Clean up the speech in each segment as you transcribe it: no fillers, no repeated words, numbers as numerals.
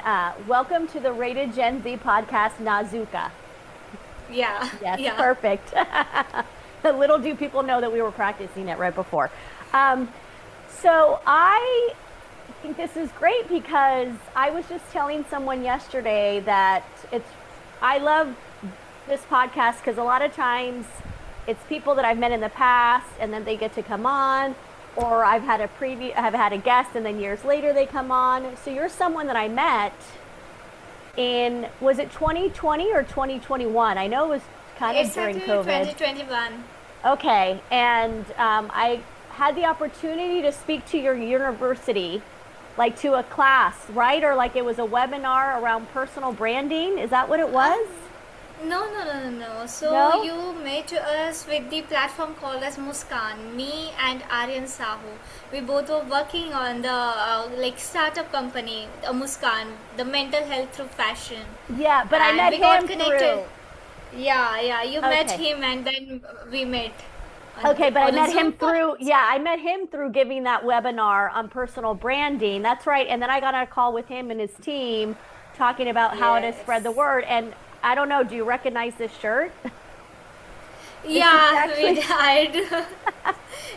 welcome to the Rated Gen Z podcast, Najuka. Yeah. Yes, Yeah. perfect. Little do people know that we were practicing it right before. So I think this is great because I was just telling someone yesterday that I love this podcast because a lot of times it's people that I've met in the past and then they get to come on, or I've had a guest and then years later they come on. So you're someone that I met in, was it 2020 or 2021? I know it was kind of during COVID. 2021. Okay, and I had the opportunity to speak to your university, like to a class, right? Or like it was a webinar around personal branding. Is that what it was? No. So No? you met us with the platform called as Muskan. Me and Aryan Sahu. We both were working on the startup company, Muskan, the mental health through fashion. Yeah, but I And met we got him connected. through. Yeah. You met Okay. him, and then we met. Okay, but I On a met Zoom him through, call. yeah, I met him through giving that webinar on personal branding. That's right. And then I got on a call with him and his team talking about how to spread the Yes. word. And I don't know, do you recognize this shirt? Yeah, we actually, did. Yeah,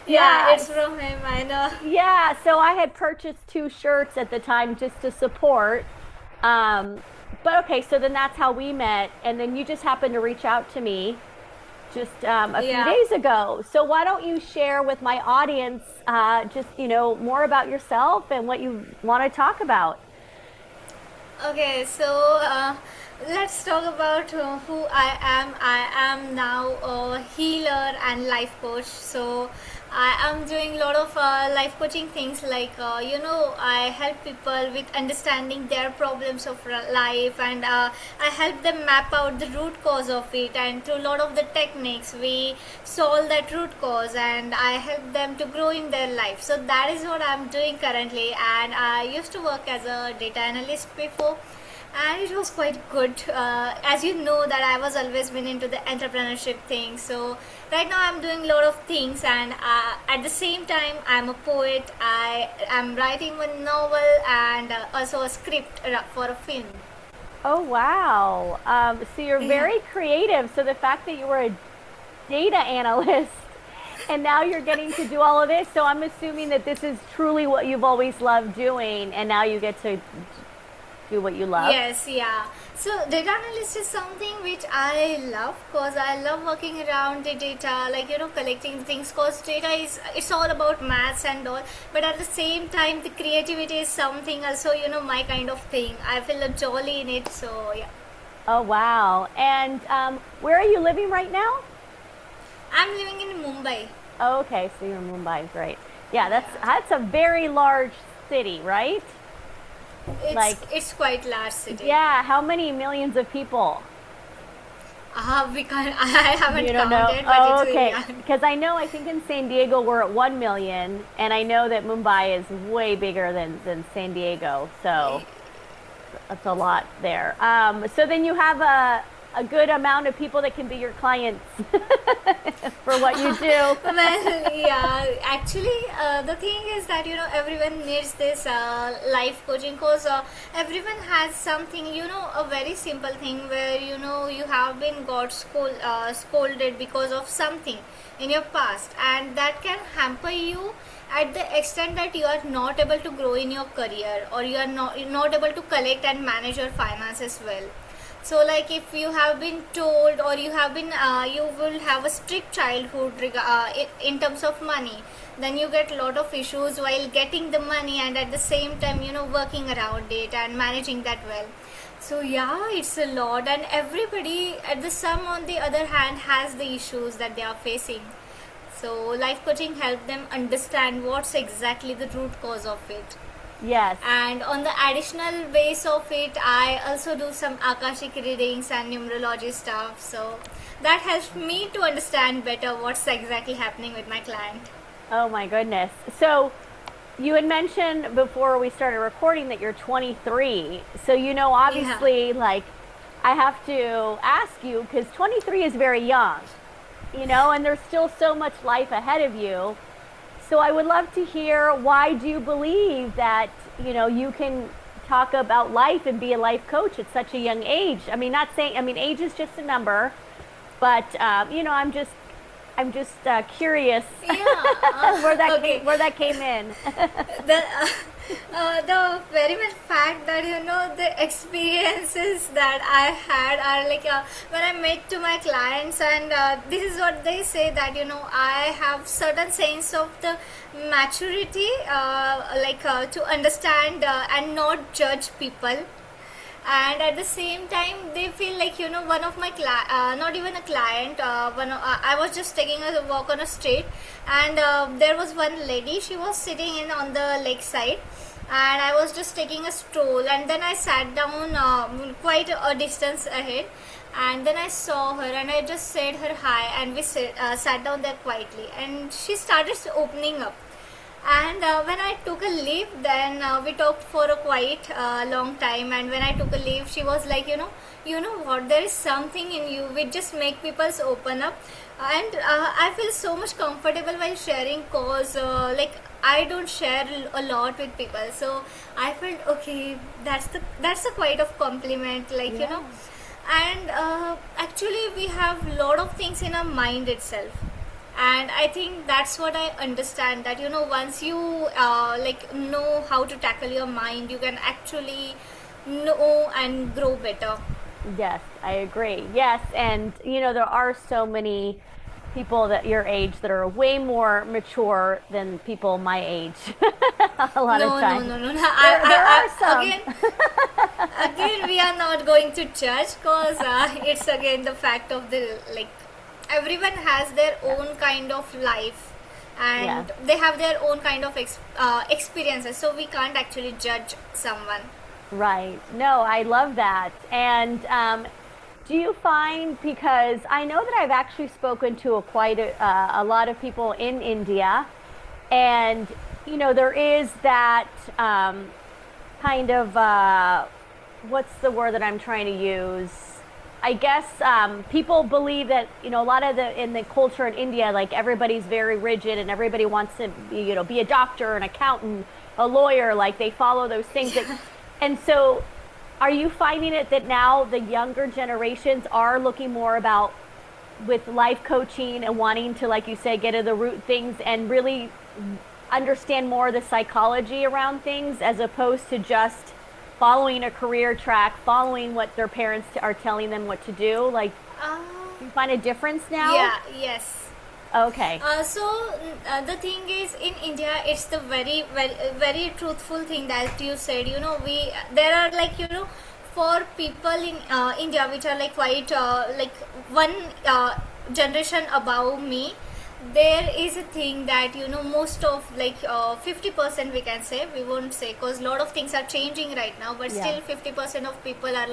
yeah, it's from him. I know. yeah. So I had purchased 2 shirts at the time just to support. Um, but okay, so then that's how we met. And then you just happened to reach out to me just a few Yeah. days ago. So why don't you share with my audience more about yourself and what you want to talk about? Okay, so let's talk about who I am. I am now a healer and life coach. So I am doing a lot of life coaching things like, I help people with understanding their problems of life, and I help them map out the root cause of it. And through a lot of the techniques, we solve that root cause and I help them to grow in their life. So that is what I'm doing currently. And I used to work as a data analyst before, and it was quite good. As you know, that I was always been into the entrepreneurship thing. So right now I'm doing a lot of things, and at the same time I'm a poet. I am writing one novel and also a script for a film. Oh, wow. So you're Yeah. very creative. So the fact that you were a data analyst and now you're getting to do all of this. So I'm assuming that this is truly what you've always loved doing, and now you get to do what you love. Yes, yeah. So data analyst is something which I love because I love working around the data, collecting things. Because data it's all about maths and all, but at the same time, the creativity is something also my kind of thing. I feel a jolly in it. So yeah, Oh, wow. And where are you living right now? I'm living in Mumbai. Oh, okay. So you're in Mumbai. Great. Yeah, that's a very large city, right? Like, It's quite large city. yeah, how many millions of people? We can't. I haven't You don't know? counted, but Oh, it's okay. yeah. Because I think in San Diego we're at 1 million, and I know that Mumbai is way bigger than San Diego. So that's a lot there. So then you have a good amount of people that can be your clients for what you do. Well, yeah, actually, the thing is that everyone needs this life coaching because everyone has something, a very simple thing where you have been scolded because of something in your past, and that can hamper you at the extent that you are not able to grow in your career, or you are not able to collect and manage your finances well. So like if you have been told, or you have been you will have a strict childhood in terms of money, then you get a lot of issues while getting the money, and at the same time working around it and managing that well. So yeah, it's a lot, and everybody at the some on the other hand has the issues that they are facing. So life coaching helps them understand what's exactly the root cause of it. Yes. And on the additional base of it, I also do some akashic readings and numerology stuff. So that helps me to understand better what's exactly happening with my client. Oh my goodness. So you had mentioned before we started recording that you're 23. So obviously, like, I have to ask you because 23 is very young, and there's still so much life ahead of you. So I would love to hear, why do you believe that, you can talk about life and be a life coach at such a young age. I mean, not saying, I mean, age is just a number, but I'm just curious Yeah. where that came in. the the very much fact that the experiences that I had are like when I met to my clients, and this is what they say, that I have certain sense of the maturity, to understand and not judge people. And at the same time they feel like one of my not even a client, I was just taking a walk on a street, and there was one lady. She was sitting in on the lake side, and I was just taking a stroll, and then I sat down quite a distance ahead, and then I saw her, and I just said her hi, and we sat down there quietly, and she started opening up. And when I took a leave, then we talked for a quite long time. And when I took a leave, she was like, you know what? There is something in you which just make people open up, and I feel so much comfortable while sharing. Cause I don't share a lot with people, so I felt okay. That's a quite of compliment, And actually, we have lot of things in our mind itself. And I think that's what I understand, that once you know how to tackle your mind, you can actually know and grow better. Yes, I agree. Yes, and there are so many people that your age that are way more mature than people my age. A lot of times. No. There are some. Again, we are not going to judge, because it's again the fact of the everyone has their own kind of life, and they have their own kind of experiences, so we can't actually judge someone. Right. No, I love that. And do you find, because I know that I've actually spoken to quite a lot of people in India, and there is that kind of what's the word that I'm trying to use? I guess people believe that a lot of in the culture in India, like everybody's very rigid and everybody wants to be a doctor, an accountant, a lawyer. Like they follow those things. And so, are you finding it that now the younger generations are looking more about with life coaching and wanting to, like you say, get to the root things and really understand more of the psychology around things, as opposed to just following a career track, following what their parents are telling them what to do? Like, you find a difference now? Yeah, yes. Okay. The thing is, in India, it's the very, very, very truthful thing that you said. There are for people in India which are quite one generation above me. There is a thing that most of 50%, we can say, we won't say, because a lot of things are changing right now, but still 50% of people are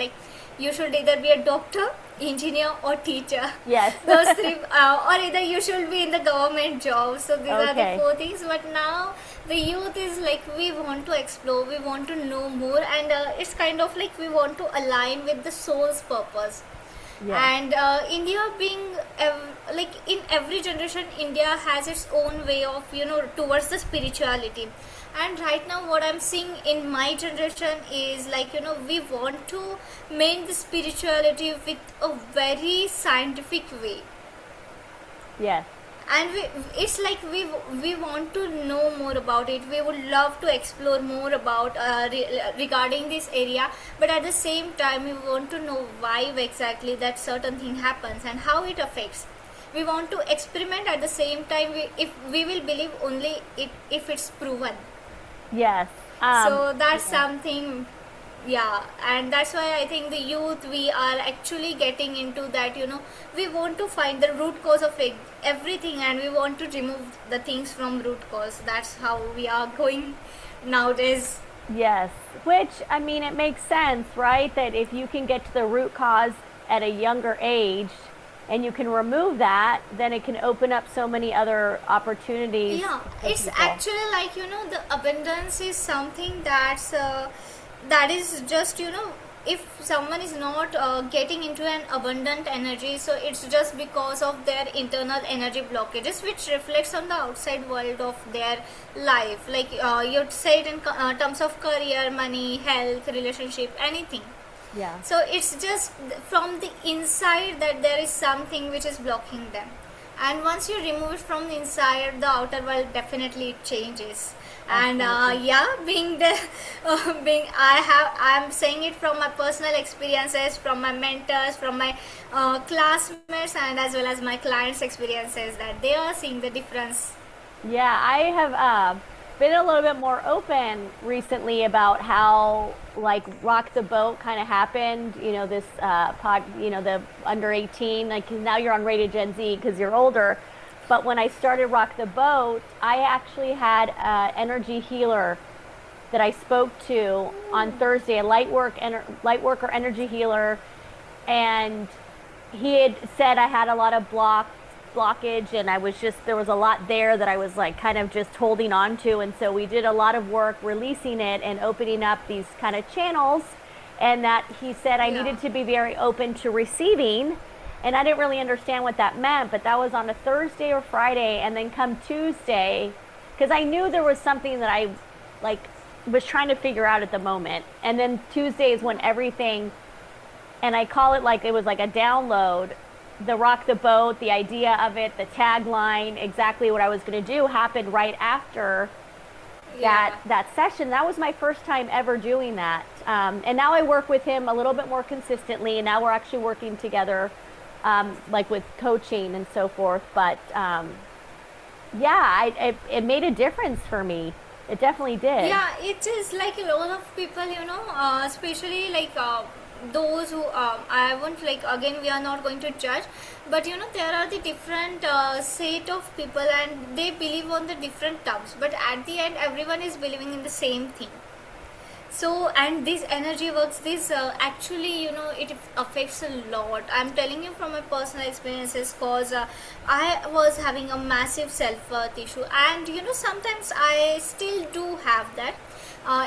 you should either be a doctor, engineer, or teacher. Yes. Those three, or either you should be in the government job. So these are the four things. But now the youth is we want to explore, we want to know more, and it's kind of we want to align with the soul's purpose. Yeah. And India being in every generation, India has its own way of towards the spirituality. And right now what I'm seeing in my generation is we want to make the spirituality with a very scientific way. Yes. And it's we want to know more about it. We would love to explore more about regarding this area, but at the same time we want to know why exactly that certain thing happens and how it affects. We want to experiment at the same time. If we will believe only if it's proven. Yes. So that's something. Yeah, and that's why I think the youth, we are actually getting into that, we want to find the root cause of everything, and we want to remove the things from root cause. That's how we are going nowadays. Yes, which, I mean, it makes sense, right? That if you can get to the root cause at a younger age and you can remove that, then it can open up so many other opportunities. Yeah, it's people. Actually the abundance is something that is just if someone is not getting into an abundant energy, so it's just because of their internal energy blockages, which reflects on the outside world of their life. Like you'd say it in terms of career, money, health, relationship, anything. Yeah. So it's just from the inside that there is something which is blocking them, and once you remove it from the inside, the outer world definitely changes. And yeah, being the I'm saying it from my personal experiences, from my mentors, from my classmates, and as well as my clients' experiences, that they are seeing the difference. Yeah, I have been a little bit more open recently about how like Rock the Boat kind of happened. You know, this the under 18, like now you're on Rated Gen Z because you're older. But when I started Rock the Boat, I actually had an energy healer that I spoke to on Thursday, a light worker energy healer, and he had said I had a lot of blockage, and there was a lot there that I was like kind of just holding on to, and so we did a lot of work releasing it and opening up these kind of channels, and that he said I needed to be very open to receiving. And I didn't really understand what that meant, but that was on a Thursday or Friday, and then come Tuesday, because I knew there was something that I like was trying to figure out at the moment. And then Tuesday is when everything, and I call it like it was like a download, the Rock the Boat, the idea of it, the tagline, exactly what I was going to do happened right after that session. That was my first time ever doing that. And now I work with him a little bit more consistently, and now we're actually working together like with coaching and so forth. But it made a difference for me. It definitely did. Yeah, it is like a lot of people, especially like those who I won't, like, again, we are not going to judge, but there are the different set of people, and they believe on the different terms, but at the end everyone is believing in the same thing. So, and this energy works, this actually, it affects a lot. I'm telling you from my personal experiences, because I was having a massive self-worth issue, and sometimes I still do have that.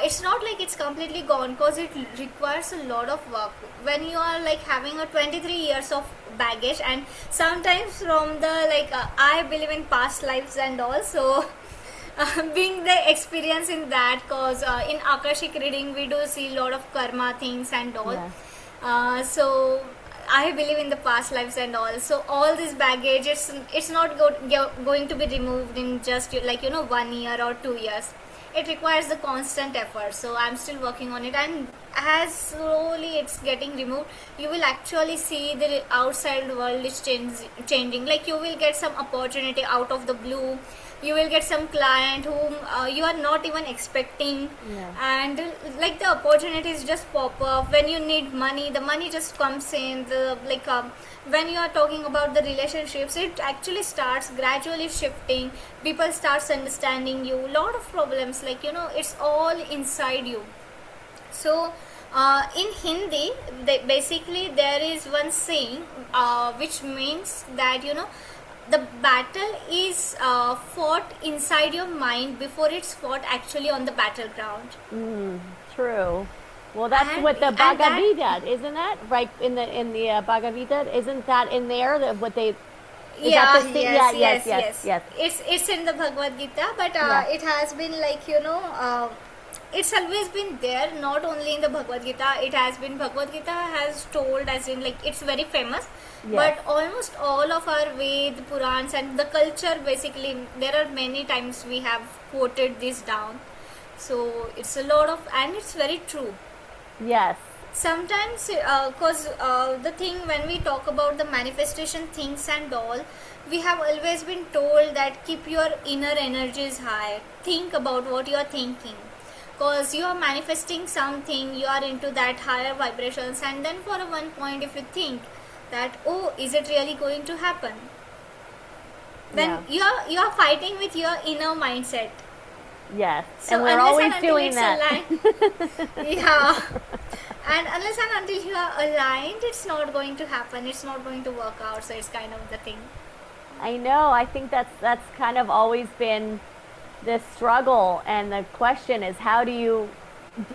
It's not like it's completely gone, because it requires a lot of work when you are like having a 23 years of baggage, and sometimes from the like I believe in past lives and also being the experience in that, cause in akashic reading we do see a lot of karma things and all. So I believe in the past lives and all. So all this baggage, it's not going to be removed in just 1 year or 2 years. It requires the constant effort. So I'm still working on it, and as slowly it's getting removed, you will actually see the outside world is changing. Like you will get some opportunity out of the blue. You will get some client whom you are not even expecting, and like the opportunities just pop up. When you need money, the money just comes in. When you are talking about the relationships, it actually starts gradually shifting. People starts understanding you. Lot of problems, it's all inside you. So in Hindi, basically there is one saying which means that the battle is fought inside your mind before it's fought actually on the battleground. True. Well, that's what the Bhagavad Gita, isn't that right? In the Bhagavad Gita, isn't that in there? What they yes. It's in the Bhagavad Gita, but it has been it's always been there, not only in the Bhagavad Gita. It has been, Bhagavad Gita has told, as in it's very famous, but almost all of our Ved, Purans and the culture, basically there are many times we have quoted this down. So it's a lot of, and it's very true. Yes. Sometimes because the thing, when we talk about the manifestation things and all, we have always been told that keep your inner energies high, think about what you are thinking, because you are manifesting something, you are into that higher vibrations, and then for one point if you think that, oh, is it really going to happen, then you are fighting with your inner mindset. Yes. So and we're always doing that. And unless and until you are aligned, it's not going to happen, it's not going to work out. So it's kind of the thing. I know. I think that's kind of always been the struggle, and the question is, how do you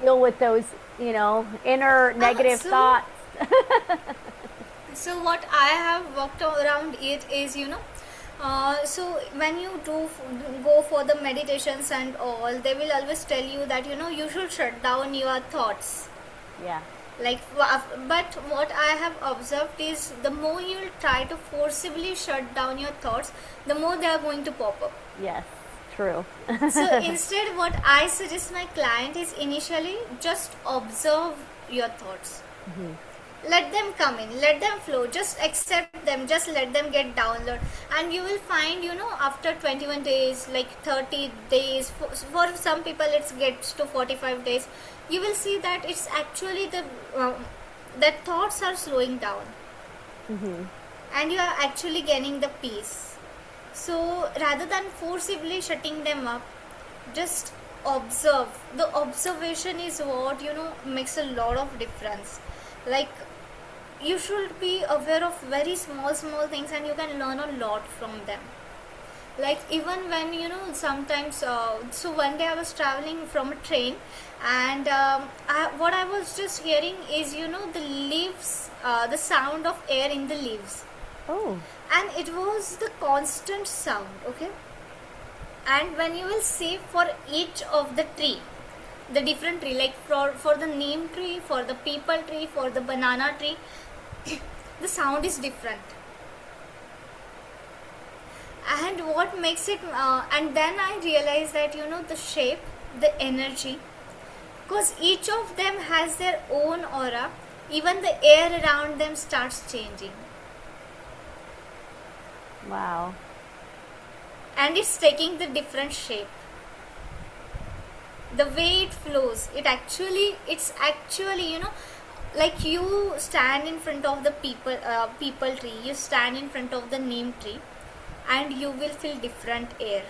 deal with those inner negative So thoughts. so what I have worked around it is, so when you go for the meditations and all, they will always tell you that you should shut down your thoughts. Yeah. Like, but what I have observed is, the more you try to forcibly shut down your thoughts, the more they are going to pop up. Yes, true. So instead, what I suggest my client is, initially just observe your thoughts. Let them come in, let them flow, just accept them, just let them get download, and you will find, after 21 days, like 30 days, for some people it gets to 45 days, you will see that it's actually that thoughts are slowing down, and you are actually gaining the peace. So rather than forcibly shutting them up, just observe. The observation is what makes a lot of difference. Like, you should be aware of very small things, and you can learn a lot from them. Like, even when sometimes, so one day I was traveling from a train, and what I was just hearing is, the leaves, the sound of air in the leaves. Oh. And it was the constant sound, okay? And when you will see, for each of the tree, the different tree, like for the neem tree, for the peepal tree, for the banana tree, the sound is different. And what makes it, and then I realized that, the shape, the energy, because each of them has their own aura, even the air around them starts changing. Wow. And it's taking the different shape. The way it flows, it's actually, like, you stand in front of the people tree, you stand in front of the neem tree, and you will feel different air.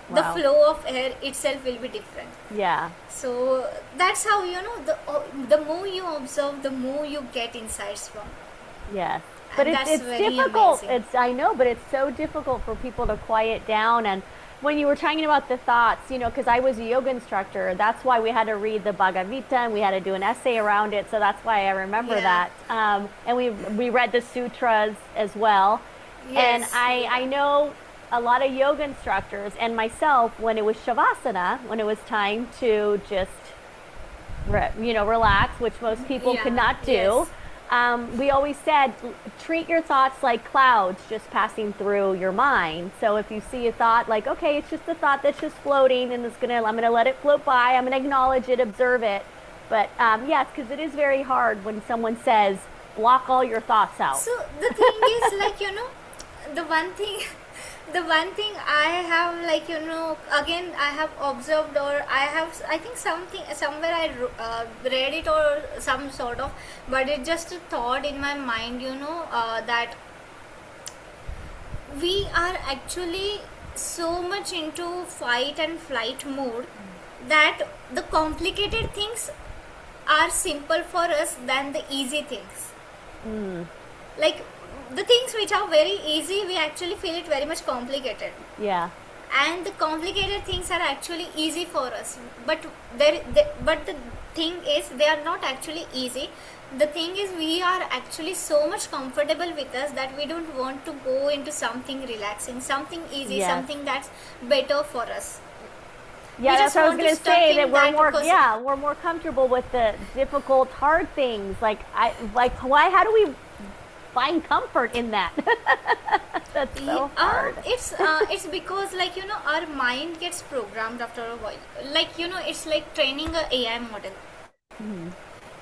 Wow. The flow of air itself will be different. Yeah. So that's how, the more you observe, the more you get insights from. Yes. But it's difficult. Amazing. I know, but it's so difficult for people to quiet down. And when you were talking about the thoughts, because I was a yoga instructor, that's why we had to read the Bhagavad Gita, and we had to do an essay around it. So that's why I remember that. And we read the sutras as well. Yes. And I know a lot of yoga instructors, and myself, when it was shavasana, when it was time to just relax, which most people could not do. Yes. We always said, treat your thoughts like clouds just passing through your mind. So if you see a thought, like, okay, it's just a thought that's just floating, and I'm gonna let it float by. I'm gonna acknowledge it, observe it. But yes, because it is very hard when someone says, block all your thoughts out. So the thing is, like, the one thing I have, like, again, I have observed, or I think somewhere I read it, or some sort of, but it just a thought in my mind, that we are actually so much into fight and flight mode, that the complicated things are simple for us than the easy things. Like, the things which are very easy, we actually feel it very much complicated. Yeah. And the complicated things are actually easy for us. But the thing is, they are not actually easy. The thing is, we are actually so much comfortable with us that we don't want to go into something relaxing, something easy, something that's better for us. Yeah, that's what I was going to say. That we're more comfortable with the difficult, hard things. Why? How do we find comfort in that? That's so hard. It's because, like, our mind gets programmed after a while. Like, it's like training a AI model.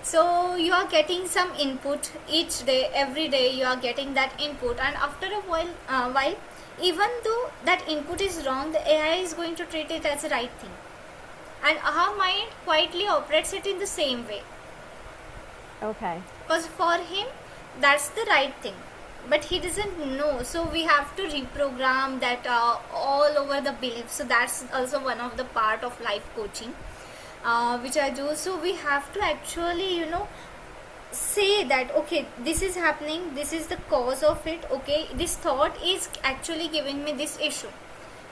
So you are getting some input each day, every day you are getting that input, and after a while, even though that input is wrong, the AI is going to treat it as the right thing, and our mind quietly operates it in the same way. Okay. Because for him, that's the right thing, but he doesn't know. So we have to reprogram that all over the belief. So that's also one of the part of life coaching, which I do. So we have to actually, say that, okay, this is happening, this is the cause of it, okay, this thought is actually giving me this issue.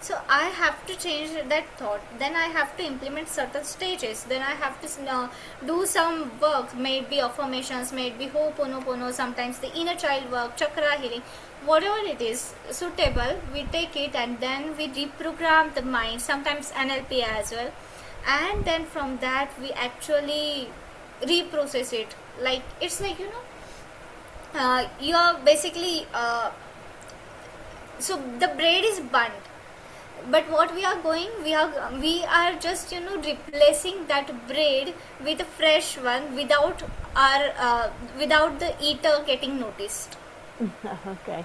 So I have to change that thought, then I have to implement certain stages, then I have to do some work, maybe affirmations, maybe ho'oponopono, sometimes the inner child work, chakra healing, whatever it is suitable, we take it and then we reprogram the mind, sometimes NLP as well, and then from that we actually reprocess it. Like it's like you are basically so the braid is burnt, but what we are just replacing that braid with a fresh one without without the eater getting noticed. Okay.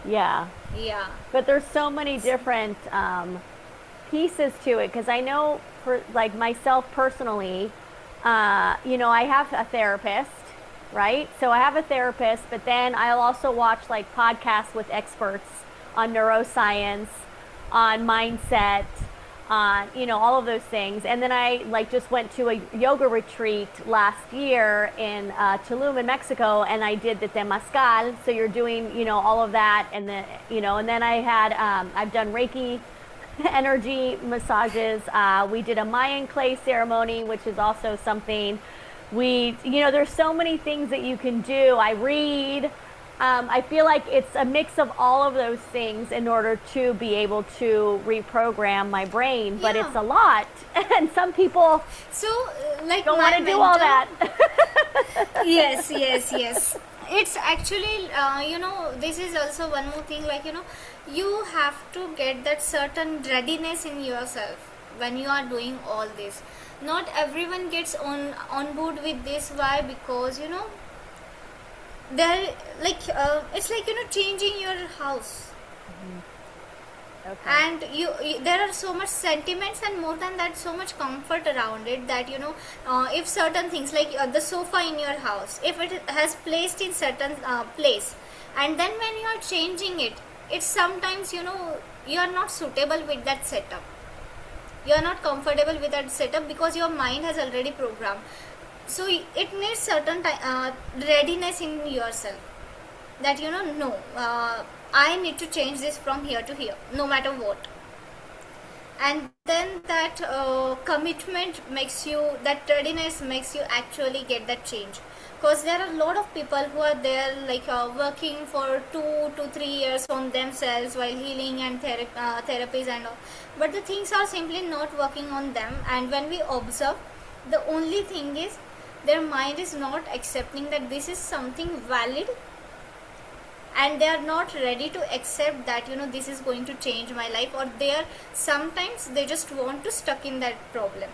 Yeah. Yeah. But there's so many different pieces to it, because I know for like myself personally, I have a therapist, right? So I have a therapist, but then I'll also watch like podcasts with experts on neuroscience, on mindset, on, all of those things. And then I like just went to a yoga retreat last year in Tulum in Mexico, and I did the Temazcal. So you're doing, all of that. And then, and then I had, I've done Reiki energy massages. We did a Mayan clay ceremony, which is also something there's so many things that you can do. I read. I feel like it's a mix of all of those things in order to be able to reprogram my brain, but it's a lot. And some people like don't want to do all that. Yes. It's actually, this is also one more thing, like, you have to get that certain readiness in yourself when you are doing all this. Not everyone gets on board with this. Why? Because, they're like it's like changing your house. Okay. And you there are so much sentiments, and more than that so much comfort around it, that if certain things like the sofa in your house, if it has placed in certain place, and then when you are changing it, it's sometimes you are not suitable with that setup, you are not comfortable with that setup because your mind has already programmed. So it needs certain readiness in yourself, that no, I need to change this from here to here, no matter what. And then that commitment makes you, that readiness makes you actually get that change. Because there are a lot of people who are there like working for 2 to 3 years on themselves while healing and therapies and all, but the things are simply not working on them. And when we observe, the only thing is their mind is not accepting that this is something valid, and they are not ready to accept that this is going to change my life, or sometimes they just want to stuck in that problem,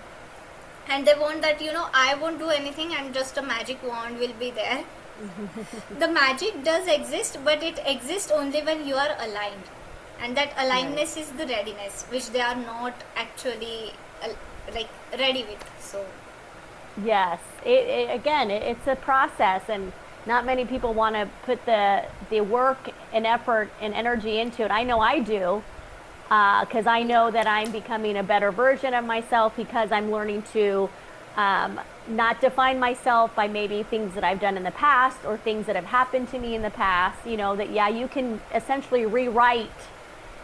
and they want that I won't do anything and just a magic wand will be there. The magic does exist, but it exists only when you are aligned, and that alignedness is the readiness, which they are not actually like ready with. So yes, it's a process, and not many people want to put the work and effort and energy into it. I know I do, because I know that I'm becoming a better version of myself, because I'm learning to not define myself by maybe things that I've done in the past or things that have happened to me in the past. That you can essentially rewrite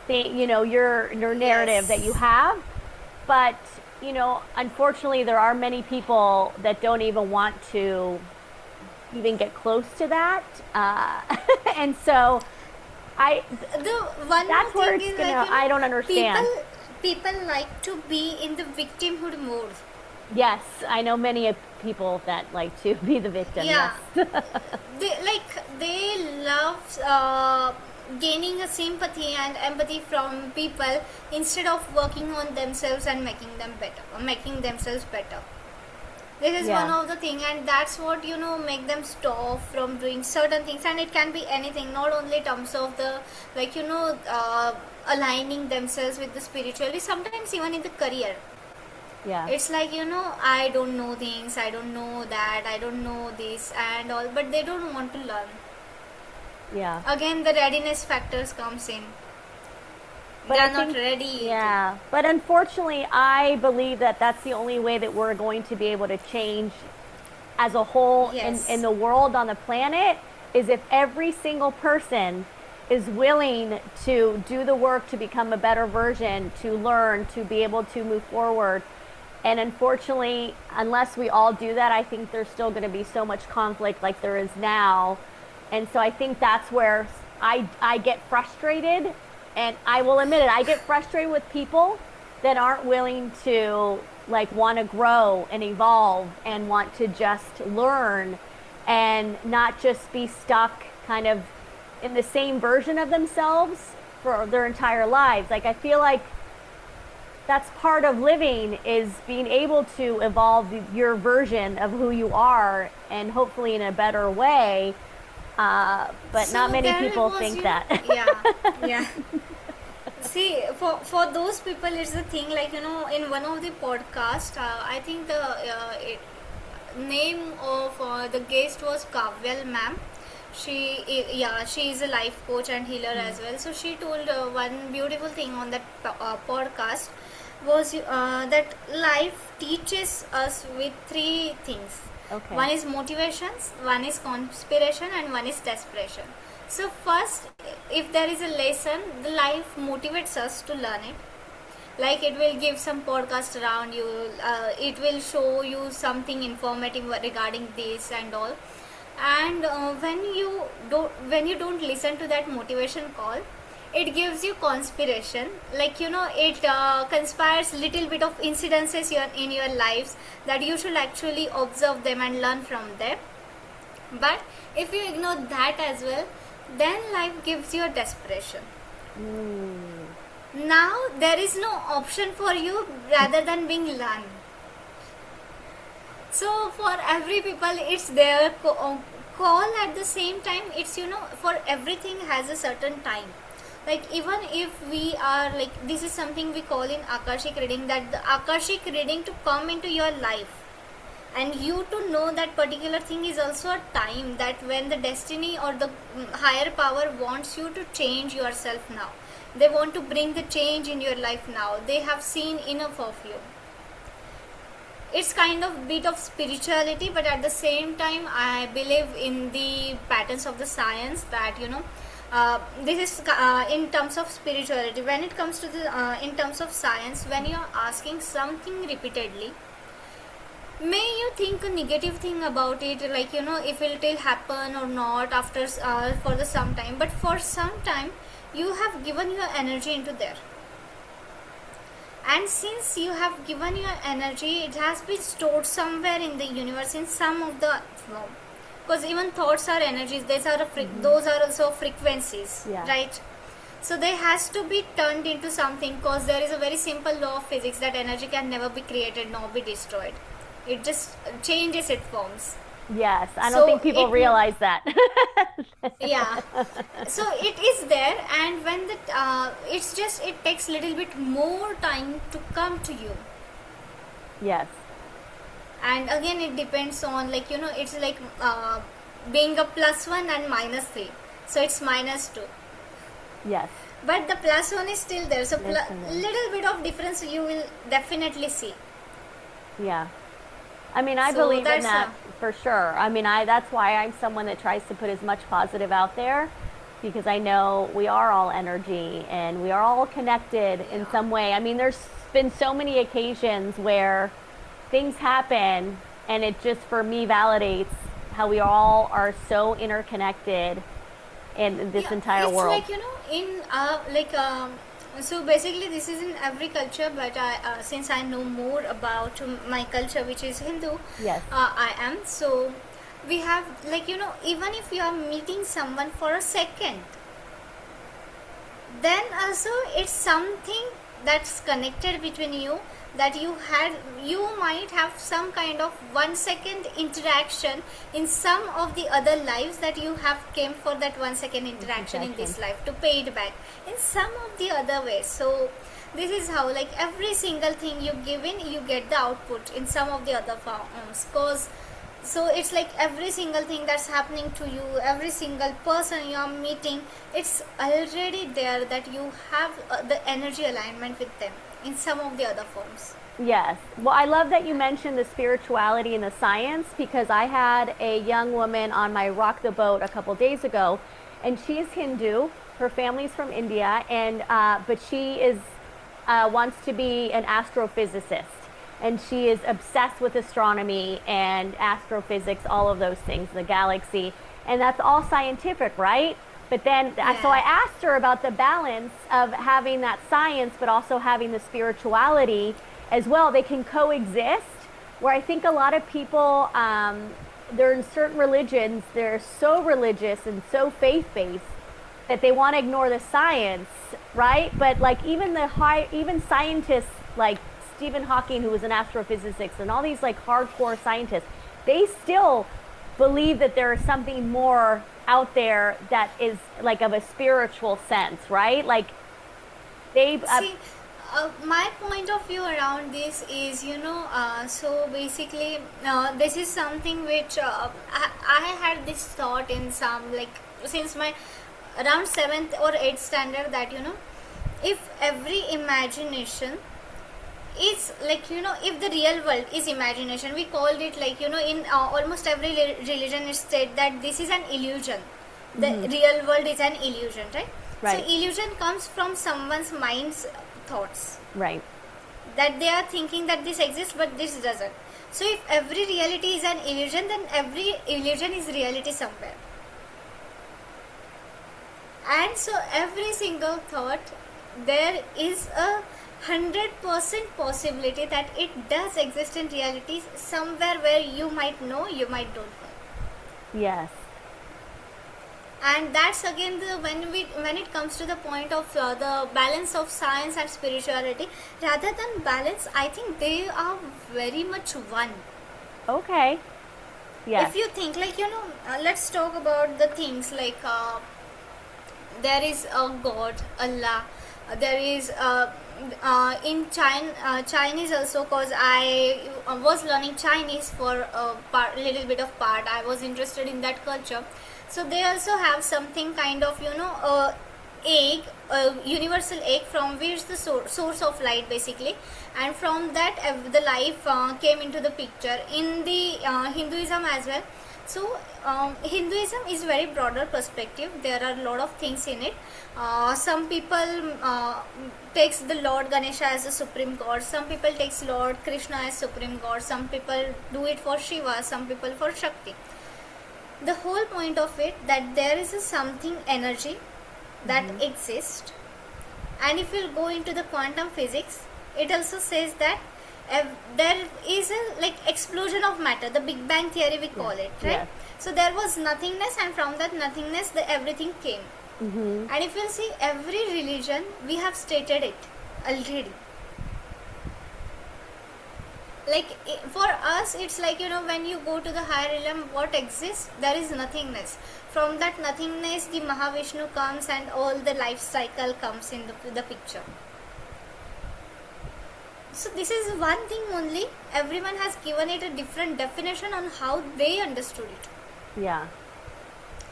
your narrative that you have, but unfortunately, there are many people that don't even want to even get close to that, and so that's where it's gonna. I don't understand. People like to be in the victimhood mode. Yes, I know many people that like to be the victim. Yeah, yes. they love gaining a sympathy and empathy from people instead of working on themselves and making themselves better. This is one of the thing, and that's what make them stop from doing certain things. And it can be anything, not only terms of the aligning themselves with the spirituality, sometimes even in the career. Yeah, it's like I don't know things, I don't know that, I don't know this and all, but they don't want to learn. Yeah, again the readiness factors comes in, but they are not ready. Yeah, but unfortunately I believe that that's the only way that we're going to be able to change as a whole in the world, on the planet, is if every single person is willing to do the work to become a better version, to learn, to be able to move forward. And unfortunately, unless we all do that, I think there's still going to be so much conflict like there is now. And so I think that's where I get frustrated, and I will admit it, I get frustrated with people that aren't willing to like want to grow and evolve and want to just learn and not just be stuck kind of in the same version of themselves for their entire lives. Like I feel like that's part of living, is being able to evolve your version of who you are, and hopefully in a better way. But So not many there people was, think you that. yeah. See, for those people, it's the thing. Like in one of the podcast, I think the name of the guest was Kavyal ma'am. She is a life coach and healer as well. So she told one beautiful thing on that podcast was that life teaches us with three things. Okay. One is motivations, one is conspiration, and one is desperation. So first, if there is a lesson, the life motivates us to learn it. Like it will give some podcast around you, it will show you something informative regarding this and all. And when you don't listen to that motivation call, it gives you conspiration. Like it conspires little bit of incidences in your lives that you should actually observe them and learn from them. But if you ignore that as well, then life gives you a desperation. Now there is no option for you rather than being learned. So for every people, it's their call. At the same time, it's for everything has a certain time. Like even if we are like, this is something we call in akashic reading, that the akashic reading to come into your life and you to know that particular thing is also a time that when the destiny or the higher power wants you to change yourself now. They want to bring the change in your life now. They have seen enough of you. It's kind of bit of spirituality, but at the same time I believe in the patterns of the science that this is in terms of spirituality. When it comes to the in terms of science, when you are asking something repeatedly, may you think a negative thing about it, like if it will happen or not after for the some time, but for some time you have given your energy into there. And since you have given your energy, it has been stored somewhere in the universe in some of the form. Because even thoughts are energies, those are also frequencies, right? So they has to be turned into something, because there is a very simple law of physics that energy can never be created nor be destroyed. It just changes its forms. Yes, I don't think people realize that. Yeah, so it is there, and when it takes a little bit more time to come to you. Yes. And again, it depends on it's like being a +1 and -3, so it's -2. Yes. But the +1 is still there, so little bit of difference you will definitely see. Yeah. I mean, I believe in that for sure. I mean, that's why I'm someone that tries to put as much positive out there, because I know we are all energy and we are all connected in some way. I mean, there's been so many occasions where things happen and it just, for me, validates how we all are so interconnected in this entire world. It's like, so basically this is in every culture, but since I know more about my culture, which is Hindu, yes, I am. So we have even if you are meeting someone for a second, then also it's something that's connected between you, that you might have some kind of 1 second interaction in some of the other lives, that you have came for that 1 second interaction in this life to pay it back in some of the other ways. So this is how, like, every single thing you give in, you get the output in some of the other forms. So it's like every single thing that's happening to you, every single person you are meeting, it's already there, that you have the energy alignment with them in some of the other forms. Yes. Well, I love that you mentioned the spirituality and the science, because I had a young woman on my Rock the Boat a couple days ago, and she's Hindu, Her family's from India, and but she is wants to be an astrophysicist, and she is obsessed with astronomy and astrophysics, all of those things, the galaxy, and that's all scientific, right? But then, so I asked her about the balance of having that science, but also having the spirituality as well. They can coexist. Where I think a lot of people, they're in certain religions, they're so religious and so faith-based that they want to ignore the science, right? But like even scientists like Stephen Hawking, who was an astrophysicist, and all these like hardcore scientists, they still believe that there is something more out there that is like of a spiritual sense, right? Like they See, my point of view around this is, so basically, this is something which I had this thought in some, like, since my around 7th or 8th standard, that, if every imagination is like, if the real world is imagination, we called it like, in almost every religion it said that this is an illusion. The real world is an illusion, right? Right. So illusion comes from someone's mind's thoughts. Right. That they are thinking that this exists, but this doesn't. So if every reality is an illusion, then every illusion is reality somewhere. And so every single thought, there is a 100% possibility that it does exist in reality somewhere where you might know, you might don't know. Yes. And that's again when it comes to the point of the balance of science and spirituality, rather than balance, I think they are very much one. Okay. Yes. If you think like, let's talk about the things like there is a God, Allah. There is in Chinese also, cause I was learning Chinese for a little bit of part. I was interested in that culture. So they also have something kind of, egg, a universal egg from which the source of light basically, and from that the life came into the picture in the Hinduism as well. So Hinduism is very broader perspective. There are a lot of things in it. Some people takes the Lord Ganesha as a supreme god. Some people takes Lord Krishna as supreme god. Some people do it for Shiva. Some people for Shakti. The whole point of it, that there is a something energy that exists, and if you go into the quantum physics, it also says that there is a like explosion of matter, the Big Bang theory we call it, right? Yes. So there was nothingness, and from that nothingness everything came. And if you see every religion, we have stated it already. Like for us, it's like, when you go to the higher realm, what exists? There is nothingness. From that nothingness, the Mahavishnu comes and all the life cycle comes in the picture. So this is one thing only. Everyone has given it a different definition on how they understood it. Yeah.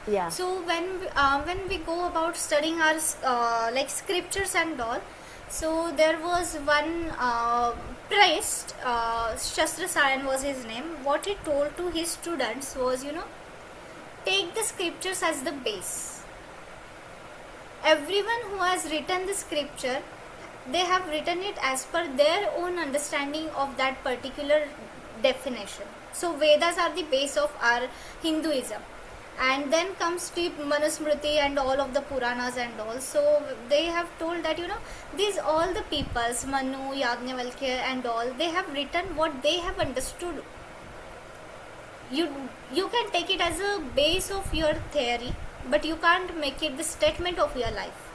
Yeah. So when we go about studying our like scriptures and all, so there was one priest, Shastra Sayan was his name. What he told to his students was, take the scriptures as the base. Everyone who has written the scripture, they have written it as per their own understanding of that particular definition. So Vedas are the base of our Hinduism. And then comes the Manusmriti and all of the Puranas and all. So they have told that, these all the peoples, Manu, Yajnavalkya and all, they have written what they have understood. You can take it as a base of your theory, but you can't make it the statement of your life.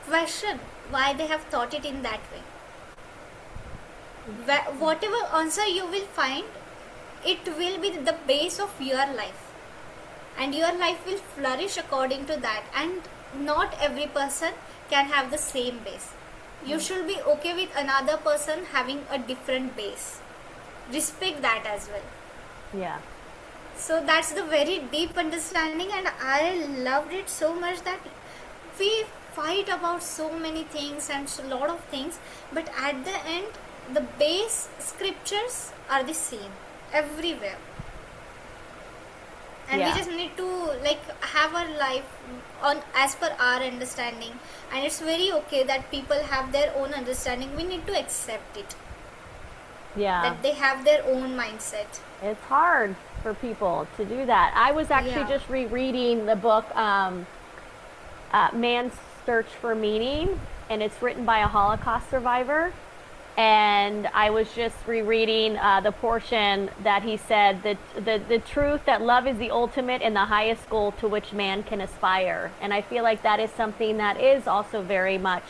Question why they have thought it in that way. Whatever answer you will find, it will be the base of your life. And your life will flourish according to that. And not every person can have the same base. You should be okay with another person having a different base. Respect that as well. Yeah. So that's the very deep understanding, and I loved it so much that we fight about so many things and a lot of things, but at the end, the base scriptures are the same everywhere. and we Yeah. just need to like have our life on as per our understanding, and it's very okay that people have their own understanding. We need to accept it, Yeah. that they have their own mindset. It's hard for people to do that. I was actually Yeah. just rereading the book Man's Search for Meaning, and it's written by a Holocaust survivor. And I was just rereading the portion that he said that the truth that love is the ultimate and the highest goal to which man can aspire. And I feel like that is something that is also very much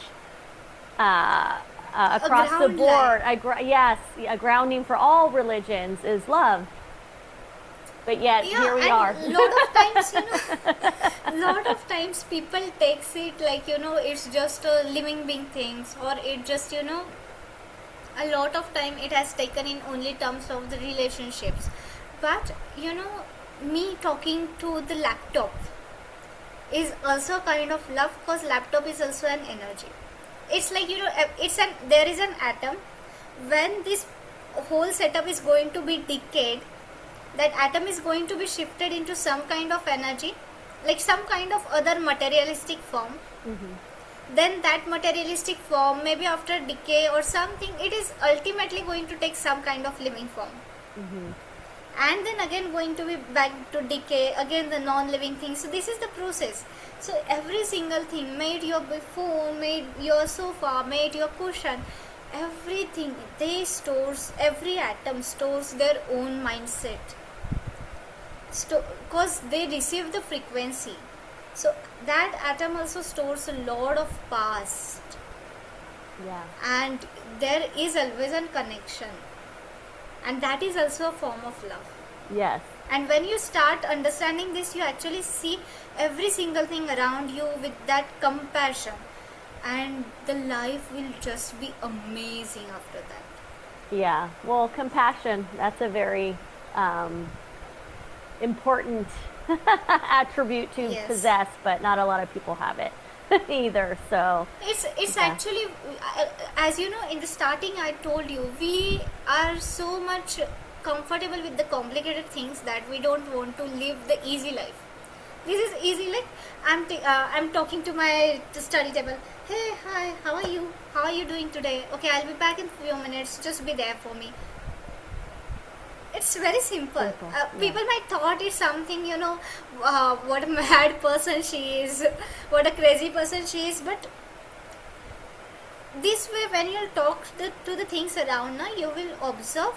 across the board. Yes, a grounding for all religions is love. But yet here we are. Lot of times, lot of times people takes it like it's just a living being things, or it just a lot of time it has taken in only terms of the relationships. But me talking to the laptop is also kind of love, because laptop is also an energy. It's like there is an atom. When this whole setup is going to be decayed, that atom is going to be shifted into some kind of energy, like some kind of other materialistic form. Then that materialistic form, maybe after decay or something, it is ultimately going to take some kind of living form. And then again going to be back to decay, again the non-living thing. So this is the process. So every single thing, made your phone, made your sofa, made your cushion, everything, every atom stores their own mindset, because they receive the frequency. So that atom also stores a lot of past. Yeah. And there is always a connection, and that is also a form of love. Yes. And when you start understanding this, you actually see every single thing around you with that compassion, and the life will just be amazing after that. Yeah. Well, compassion, that's a very important attribute to possess, but not a lot of people have it either. So it's actually, as you know, in the starting I told you, we are so much comfortable with the complicated things that we don't want to live the easy life. This is easy, like I'm talking to my study table. Hey, hi, how are you doing today? Okay, I'll be back in few minutes, just be there for me. It's very simple. People might thought it's something, what a mad person she is, what a crazy person she is. But this way, when you talk to the things around, you will observe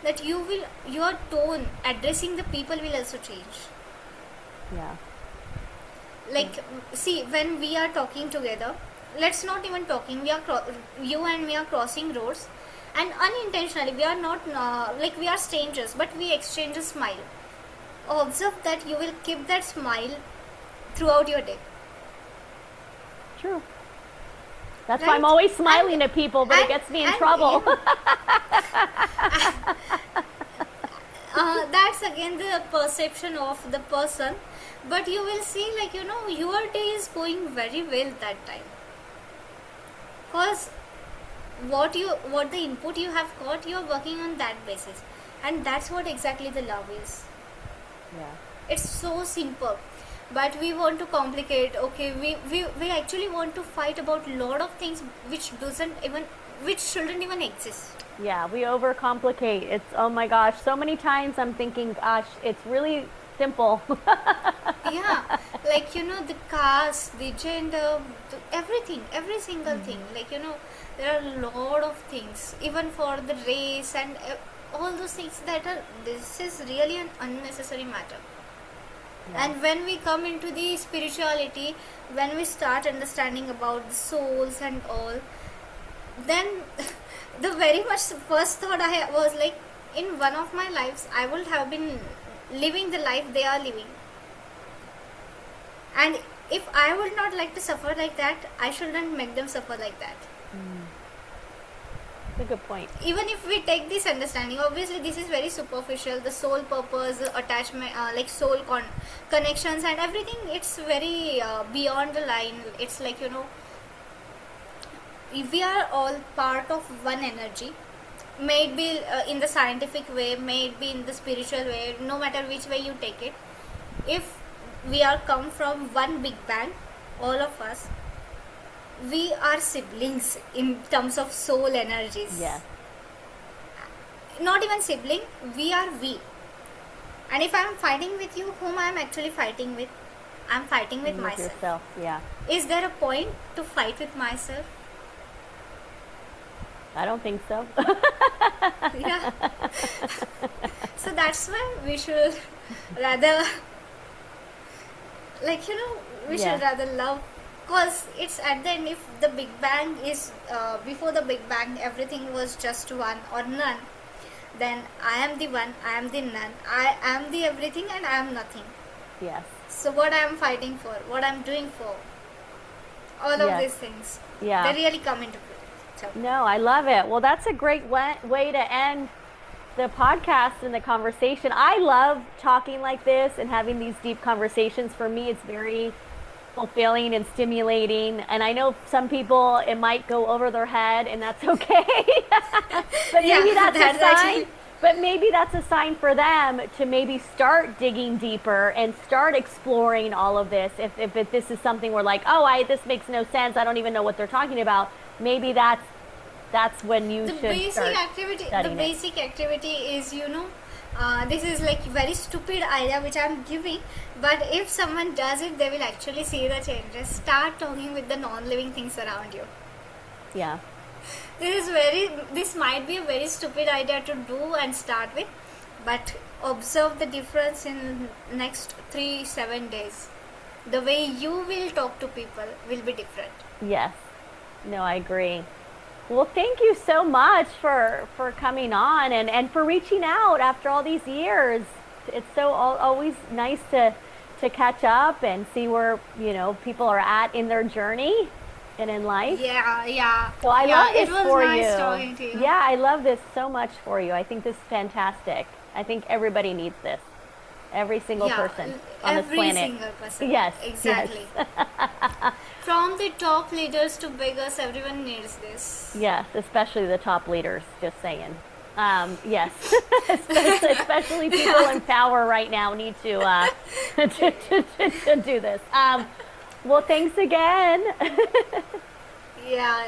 that your tone addressing the people will also change. Yeah. Like, see, when we are talking together, let's not even talking. You and me are crossing roads. And unintentionally, we are not like we are strangers, but we exchange a smile. Observe that you will keep that smile throughout your day. True. That's why I'm always smiling at people, but it gets me in trouble. That's again the perception of the person. But you will see, like, your day is going very well that time. Because what the input you have got, you're working on that basis, and that's what exactly the love is. It's so simple, but we want to complicate. Okay, we actually want to fight about a lot of things which shouldn't even exist. Yeah, we overcomplicate. It's, oh my gosh, so many times I'm thinking, gosh, it's really simple. Yeah, like the caste, the gender, everything, every single thing, like there are a lot of things, even for the race and all those things this is really an unnecessary matter. And when we come into the spirituality, when we start understanding about the souls and all, then the very much first thought I had was like, in one of my lives I would have been living the life they are living, and if I would not like to suffer like that, I shouldn't make them suffer like that. That's a good point. Even if we take this understanding, obviously this is very superficial, the soul purpose, attachment, like soul connections and everything, it's very beyond the line. It's like we are all part of one energy, may it be in the scientific way, may it be in the spiritual way, no matter which way you take it. if we are come from one big bang, all of us, we are siblings in terms of soul energies. Yes. Not even sibling, we are we. And if I'm fighting with you, whom I'm actually fighting with? I'm fighting with myself. Yourself, yeah. Is there a point to fight with myself? I don't think so. Yeah. So that's why we should rather, like, we should rather love, because it's at the end, if the Big Bang is, before the Big Bang, everything was just one or none, then I am the one, I am the none, I am the everything, and I am nothing. Yes. So what I am fighting for, what I'm doing for, all of these things, they really come into play. So. No, I love it. Well, that's a great way to end the podcast and the conversation. I love talking like this and having these deep conversations. For me, it's very fulfilling and stimulating. And I know some people, it might go over their head, and that's okay. But maybe that's a sign. But maybe that's a sign for them to maybe start digging deeper and start exploring all of this. If this is something where like, this makes no sense, I don't even know what they're talking about. Maybe that's when you should start studying it. The basic activity is, this is like very stupid idea which I'm giving, but if someone does it, they will actually see the changes. Start talking with the non-living things around you. Yeah. This might be a very stupid idea to do and start with, but observe the difference in next 3-7 days. The way you will talk to people will be different. Yes. No, I agree. Well, thank you so much for coming on and for reaching out after all these years. It's so always nice to catch up and see where, people are at in their journey and in life. Yeah. So I love this for you. It was nice talking to you. Yeah, I love this so much for you. I think this is fantastic. I think everybody needs this. Every single person on this planet. Every single person. Yes. Exactly. Yes. From the top leaders to beggars, everyone needs this. Yes, especially the top leaders, just saying. Yes, especially people in power right now need to do this. Well, thanks again. Yeah.